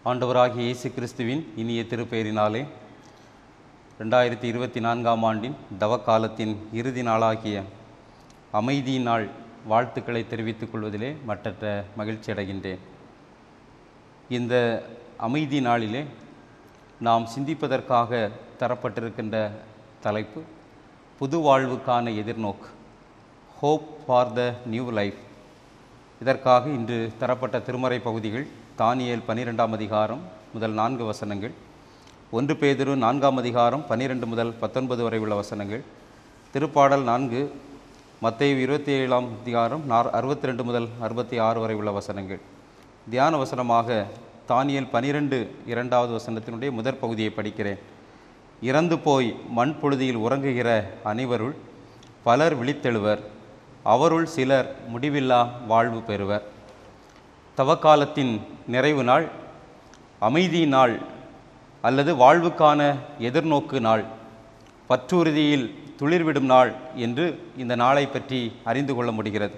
ஆண்டவராகிய இயேசு கிறிஸ்துவின் இனிய திருப்பெயரினாலே 2024ஆம் ஆண்டின் தவக்காலத்தின் இறுதி நாளாகிய அமைதியின் நாள் வாழ்த்துக்களை தெரிவித்துக் கொள்வதிலே மற்றற்ற மகிழ்ச்சி அடைகின்றேன். இந்த அமைதி நாளிலே நாம் சிந்திப்பதற்காக தரப்பட்டிருக்கின்ற தலைப்பு புது வாழ்வுக்கான எதிர்நோக்கு, hope for the new life. இதற்காக இன்று தரப்பட்ட திருமறை பகுதிகள் தானியேல் 12ஆம் அதிகாரம் முதல் 4 வசனங்கள், 1 பேதுரு 4ஆம் அதிகாரம் 12 முதல் 19 வரை உள்ள வசனங்கள், திருப்பாடல் 4, மத்தேயு 27ஆம் அதிகாரம் 62 முதல் 66 வரை உள்ள வசனங்கள். தியான வசனமாக தானியேல் 12 2வது வசனத்தினுடைய முதற் பகுதியை படிக்கிறேன். இறந்து போய் மண் புழுதியில் உறங்குகிற அனைவருள் பலர் விழித்தெழுவர், அவருள் சிலர் முடிவில்லா வாழ்வு பெறுவர். தவக்காலத்தின் நிறைவு நாள், அமைதி நாள் அல்லது வாழ்வுக்கான எதிர்நோக்கு நாள், பற்றுறுதியில் துளிர்விடும் நாள் என்று இந்த நாளை பற்றி அறிந்து கொள்ள முடிகிறது.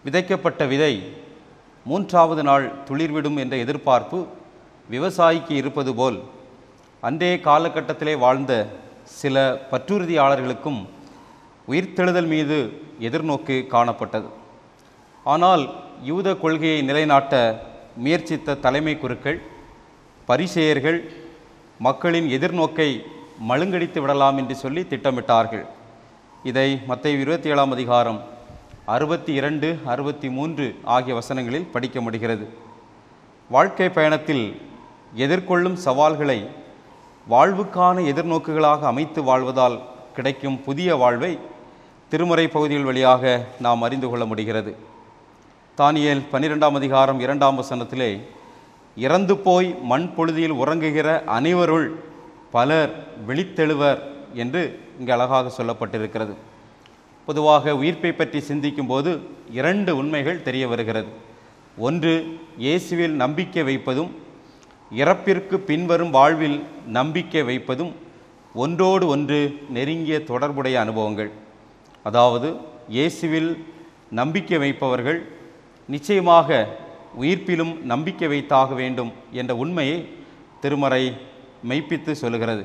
விதைக்கப்பட்ட விதை 3வது நாள் துளிர்விடும் என்ற எதிர்பார்ப்பு விவசாயிக்கு இருப்பது போல் அன்றைய காலகட்டத்திலே வாழ்ந்த சில பற்றுறுதியாளர்களுக்கும் உயிர்த்தெழுதல் மீது எதிர்நோக்கு காணப்பட்டது. ஆனால் யூத கொள்கையை நிலைநாட்ட முயற்சித்த தலைமை குருக்கள், பரிசேயர்கள் மக்களின் எதிர்நோக்கை மழுங்கடித்து விடலாம் என்று சொல்லி திட்டமிட்டார்கள். இதை மத்தேயு 27ஆம் அதிகாரம் 62, 63 ஆகிய வசனங்களில் படிக்க முடிகிறது. வாழ்க்கை பயணத்தில் எதிர்கொள்ளும் சவால்களை வாழ்வுக்கான எதிர்நோக்குகளாக அமைத்து வாழ்வதால் கிடைக்கும் புதிய வாழ்வை திருமறை பகுதிகள் வழியாக நாம் அறிந்து கொள்ள முடிகிறது. தானியேல் 12ஆம் அதிகாரம் 2ஆம் வசனத்திலே இறந்து போய் மண் பொழுதியில் உறங்குகிற அனைவருள் பலர் விழித்தெழுவர் என்று இங்கு அழகாக சொல்லப்பட்டிருக்கிறது. பொதுவாக உயிர்ப்பை பற்றி சிந்திக்கும் போது 2 உண்மைகள் தெரிய வருகிறது. ஒன்று, இயேசுவில் நம்பிக்கை வைப்பதும் இறப்பிற்கு பின்வரும் வாழ்வில் நம்பிக்கை வைப்பதும் ஒன்றோடு ஒன்று நெருங்கிய தொடர்புடைய அனுபவங்கள். அதாவது இயேசுவில் நம்பிக்கை வைப்பவர்கள் நிச்சயமாக உயிர்ப்பிலும் நம்பிக்கை வைத்தாக வேண்டும் என்ற உண்மையை திருமறை மெய்ப்பித்து சொல்லுகிறது.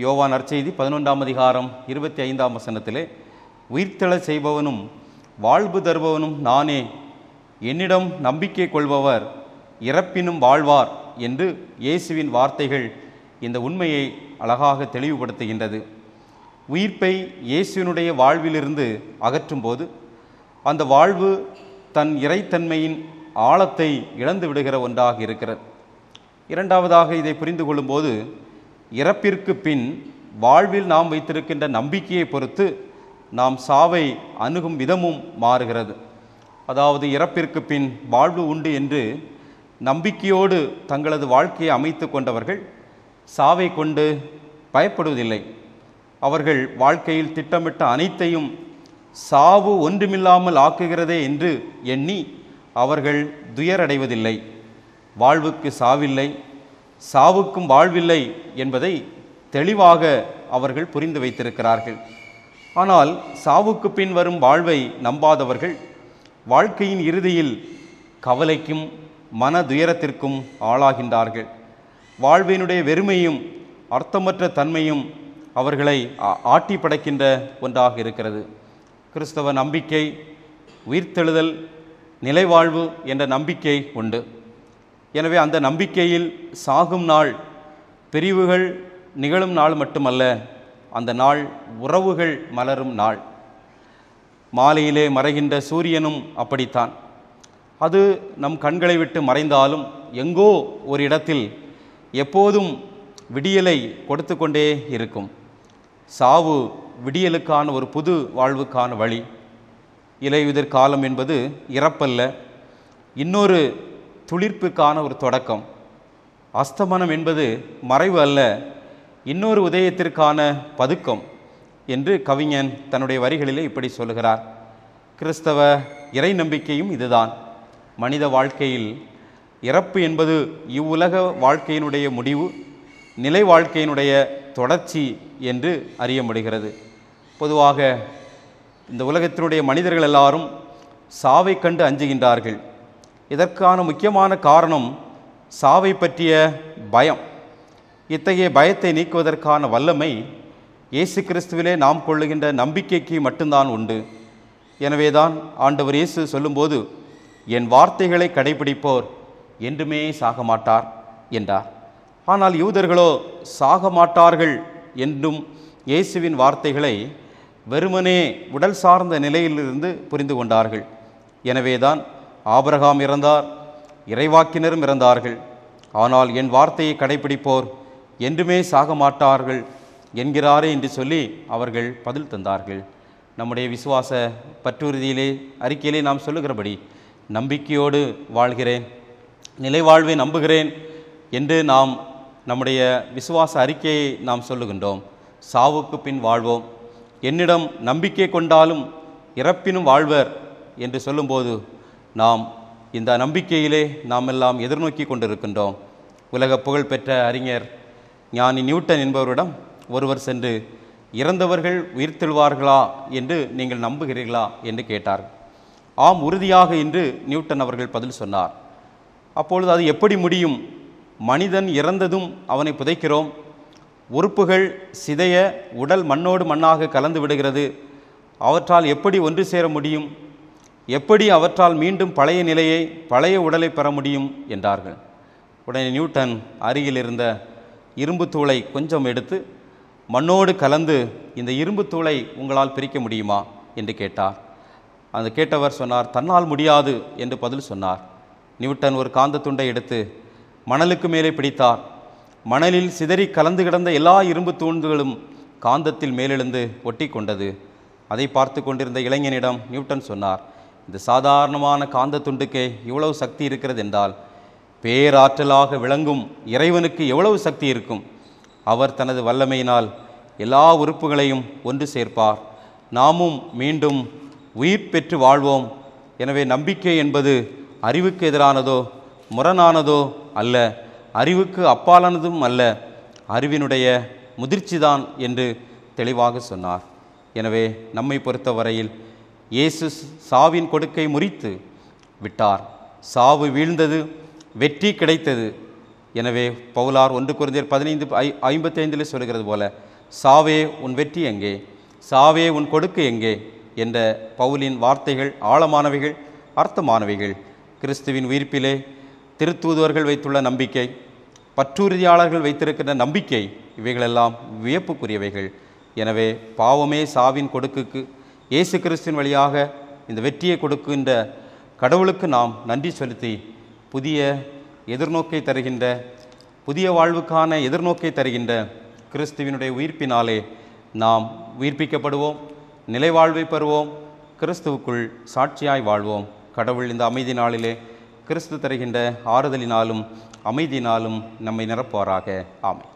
யோவான் நற்செய்தி 11ஆம் அதிகாரம் 25ஆம் வசனத்திலே உயிர்த்தெழச் செய்பவனும் வாழ்வு தருபவனும் நானே, என்னிடம் நம்பிக்கை கொள்பவர் இறப்பினும் வாழ்வார் என்று இயேசுவின் வார்த்தைகள் இந்த உண்மையை அழகாக தெளிவுபடுத்துகின்றது. உயிர்ப்பை இயேசுவினுடைய வாழ்விலிருந்து அகற்றும்போது அந்த வாழ்வு தன் இறைத்தன்மையின் ஆழத்தை இழந்து விடுகிற ஒன்றாக இருக்கிறது. இரண்டாவதாக இதை புரிந்து கொள்ளும்போது இறப்பிற்கு பின் வாழ்வில் நாம் வைத்திருக்கின்ற நம்பிக்கையை பொறுத்து நாம் சாவை அணுகும் விதமும் மாறுகிறது. அதாவது இறப்பிற்கு பின் வாழ்வு உண்டு என்று நம்பிக்கையோடு தங்களது வாழ்க்கையை அமைத்து கொண்டவர்கள் சாவை கொண்டு பயப்படுவதில்லை. அவர்கள் வாழ்க்கையில் திட்டமிட்ட அனைத்தையும் சாவு ஒன்றுமில்லாமல் ஆக்குகிறதே என்று எண்ணி அவர்கள் துயரடைவதில்லை. வாழ்வுக்கு சாவில்லை, சாவுக்கும் வாழ்வில்லை என்பதை தெளிவாக அவர்கள் புரிந்து வைத்திருக்கிறார்கள். ஆனால் சாவுக்கு பின் வரும் வாழ்வை நம்பாதவர்கள் வாழ்க்கையின் இறுதியில் கவலைக்கும் மன துயரத்திற்கும் ஆளாகின்றார்கள். வாழ்வினுடைய வெறுமையும் அர்த்தமற்ற தன்மையும் அவர்களை ஆட்டி படைக்கின்ற ஒன்றாக இருக்கிறது. கிறிஸ்தவ நம்பிக்கை, உயிர்த்தெழுதல், நிலைவாழ்வு என்ற நம்பிக்கை உண்டு. எனவே அந்த நம்பிக்கையில் சாகும் நாள் பிரிவுகள் நிகழும் நாள் மட்டுமல்ல, அந்த நாள் உறவுகள் மலரும் நாள். மாலையிலே மறைகின்ற சூரியனும் அப்படித்தான். அது நம் கண்களை விட்டு மறைந்தாலும் எங்கோ ஒரு இடத்தில் எப்போதும் விடியலை கொடுத்து கொண்டே இருக்கும். சாவு விடியலுக்கான ஒரு புது வாழ்வுக்கான வழி. இலையுதிர் காலம் என்பது இறப்பல்ல, இன்னொரு துளிர்ப்புக்கான ஒரு தொடக்கம். அஸ்தமனம் என்பது மறைவு அல்ல, இன்னொரு உதயத்திற்கான பதுக்கம் என்று கவிஞன் தன்னுடைய வரிகளிலே இப்படி சொல்லுகிறார். கிறிஸ்தவ இறை நம்பிக்கையும் இதுதான். மனித வாழ்க்கையில் இறப்பு என்பது இவ்வுலக வாழ்க்கையினுடைய முடிவு, நிலை வாழ்க்கையினுடைய தொடர்ச்சி என்று அறிய முடிகிறது. பொதுவாக இந்த உலகத்தினுடைய மனிதர்கள் எல்லாரும் சாவை கண்டு அஞ்சுகின்றார்கள். இதற்கான முக்கியமான காரணம் சாவை பற்றிய பயம். இத்தகைய பயத்தை நீக்குவதற்கான வல்லமை இயேசு கிறிஸ்துவிலே நாம் கொள்ளுகின்ற நம்பிக்கைக்கு மட்டும்தான் உண்டு. எனவேதான் ஆண்டவர் இயேசு சொல்லும்போது, என் வார்த்தைகளை கடைபிடிப்போர் என்றுமே சாக மாட்டார் என்றார். ஆனால் யூதர்களோ சாக மாட்டார்கள் என்றும் இயேசுவின் வார்த்தைகளை வெறுமனே உடல் சார்ந்த நிலையிலிருந்து புரிந்து கொண்டார்கள். எனவேதான் ஆபிரகாம் இறந்தார், இறைவாக்கினரும் இறந்தார்கள், ஆனால் என் வார்த்தையை கடைபிடிப்போர் என்றுமே சாக மாட்டார்கள் என்கிறாரே என்று சொல்லி அவர்கள் பதில் தந்தார்கள். நம்முடைய விசுவாச பற்றுறுதியிலே அறிக்கையிலே நாம் சொல்லுகிறபடி, நம்பிக்கையோடு வாழ்கிறேன், நிலைவாழ்வை நம்புகிறேன் என்று நாம் நம்முடைய விசுவாச அறிக்கையை நாம் சொல்லுகின்றோம். சாவுக்கு பின் வாழ்வோம், என்னிடம் நம்பிக்கை கொண்டாலும் இறப்பினும் வாழ்வர் என்று சொல்லும்போது நாம் இந்த நம்பிக்கையிலே நாம் எல்லாம் எதிர்நோக்கி கொண்டிருக்கின்றோம். உலக புகழ்பெற்ற அறிஞர் ஞானி நியூட்டன் என்பவரிடம் ஒருவர் சென்று, இறந்தவர்கள் உயிர்த்தெழுவார்களா என்று நீங்கள் நம்புகிறீர்களா என்று கேட்டார். ஆம், உறுதியாக என்று நியூட்டன் அவர்கள் பதில் சொன்னார். அப்பொழுது அது எப்படி முடியும்? மனிதன் இறந்ததும் அவனை புதைக்கிறோம், உறுப்புகள் சிதைய உடல் மண்ணோடு மண்ணாக கலந்து விடுகிறது, அவற்றால் எப்படி ஒன்று சேர முடியும்? எப்படி அவற்றால் மீண்டும் பழைய நிலையை, பழைய உடலை பெற முடியும் என்றார்கள். உடனே நியூட்டன் அருகில் இருந்த இரும்பு தூளை கொஞ்சம் எடுத்து மண்ணோடு கலந்து, இந்த இரும்பு தூளை உங்களால் பிரிக்க முடியுமா என்று கேட்டார். அந்த கேட்டவர் சொன்னார், தன்னால் முடியாது என்று பதில் சொன்னார். நியூட்டன் ஒரு காந்த துண்டை எடுத்து மணலுக்கு மேலே பிடித்தார். மணலில் சிதறி கலந்து கிடந்த எல்லா இரும்பு தூண்களும் காந்தத்தில் மேலெழுந்து ஒட்டி கொண்டது. அதை பார்த்து கொண்டிருந்த இளைஞனிடம் நியூட்டன் சொன்னார், இந்த சாதாரணமான காந்த துண்டுக்கே இவ்வளவு சக்தி இருக்கிறது என்றால் பேராற்றலாக விளங்கும் இறைவனுக்கு எவ்வளவு சக்தி இருக்கும்? அவர் தனது வல்லமையினால் எல்லா உறுப்புகளையும் ஒன்று சேர்ப்பார், நாமும் மீண்டும் உயிர் பெற்று வாழ்வோம். எனவே நம்பிக்கை என்பது அறிவுக்கு எதிரானதோ முரணானதோ அல்ல, அறிவுக்கு அப்பாலானதும் அல்ல, அறிவினுடைய முதிர்ச்சிதான் என்று தெளிவாக சொன்னார். எனவே நம்மை பொறுத்தவரையில் இயேசு சாவின் கொடுக்கை முறித்து விட்டார். சாவு வீழ்ந்தது, வெற்றி கிடைத்தது. எனவே பவுலார் 1 கொரிந்தியர் 15:55 சொல்கிறது போல, சாவே உன் வெற்றி எங்கே, சாவே உன் கொடுக்கை எங்கே என்ற பவுலின் வார்த்தைகள் ஆழமானவைகள், அர்த்தமானவைகள். கிறிஸ்துவின் உயிர்ப்பிலே திருத்தூதுவர்கள் வைத்துள்ள நம்பிக்கை, பற்றுறுதியாளர்கள் வைத்திருக்கின்ற நம்பிக்கை, இவைகளெல்லாம் வியப்புக்குரியவைகள். எனவே பாவமே சாவின் கொடுக்குக்கு இயேசு கிறிஸ்துவின் வழியாக இந்த வெற்றியை கொடுக்கின்ற கடவுளுக்கு நாம் நன்றி செலுத்தி, புதிய எதிர்நோக்கை தருகின்ற, புதிய வாழ்வுக்கான எதிர்நோக்கை தருகின்ற கிறிஸ்துவினுடைய உயிர்ப்பினாலே நாம் உயிர்ப்பிக்கப்படுவோம், நிலைவாழ்வை பெறுவோம், கிறிஸ்துவுக்குள் சாட்சியாய் வாழ்வோம். கடவுள் இந்த அமைதி நாளிலே கிறிஸ்து தருகின்ற ஆறுதலினாலும் அமைதியினாலும் நம்மை நிரப்புவாராக. ஆமென்.